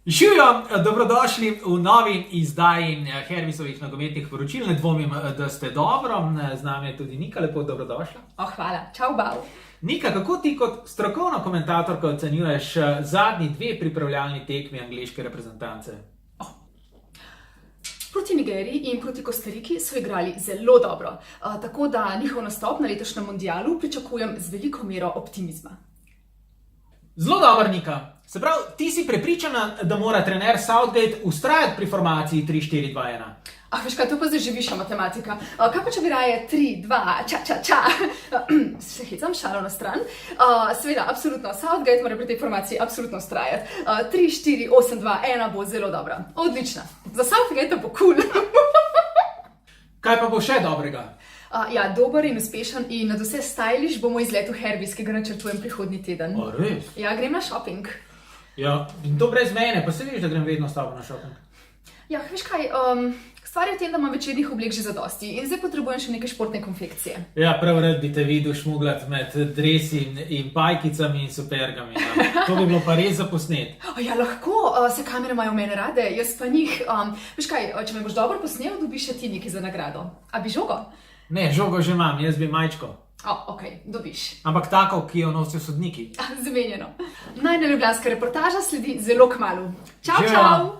Živijo, dobrodošli v novi izdaji Hervisovih nogometnih poročil. Ne dvomim, da ste dobro. Z nami je tudi Nika, lepo dobrodošla. Hvala, čau, bav. Nika, kako ti kot strokovna komentatorka ocenjuješ zadnji dve pripravljalni tekmi angleške reprezentance? Proti Nigeriji in proti Kostariki so igrali zelo dobro, tako da njihov nastop na letošnjem mundialu pričakujem z veliko mero optimizma. Zelo dobro, Nika. Se pravi, ti si prepričana, da mora trener Southgate vztrajati pri formaciji 3-4-2-1? Veš kaj, to pa zdaj že višja matematika. Kaj pa če bi raje 3-2, ča? Se hecam, šalo na stran. Seveda, absolutno, Southgate mora pri tej formaciji absolutno vztrajati. 3-4-8-2-1 bo zelo dobra. Odlična. Za Southgate bo cool. Kaj pa bo še dobrega? Dober in uspešen in nad vse stylish bomo izlet v Herbis, ki ga načrtujem prihodnji teden. Res? Ja, grem na shopping. Ja, in to brez mene, pa se veš, da grem vedno s tabo na shopping. Ja, veš kaj, stvar je v tem, da imam večernih oblek že zadosti in zdaj potrebujem še neke športne konfekcije. Ja, prav rad bi te videl šmuglat med dresi in pajkicami in supergami. Ja. To bi bilo pa res za posnet. Ja, lahko, se kamere imajo mene rade, jaz pa njih. Veš kaj, če me boš dobro posnel, dobiš še ti nekaj za nagrado. A bi žogo? Ne, žogo že imam, jaz bi majčko. Ok, dobiš. Ampak tako, ki jo nosijo sodniki. Zamenjeno. Najna ljubljanska reportaža sledi zelo kmalu. Čau, Živijo. čau!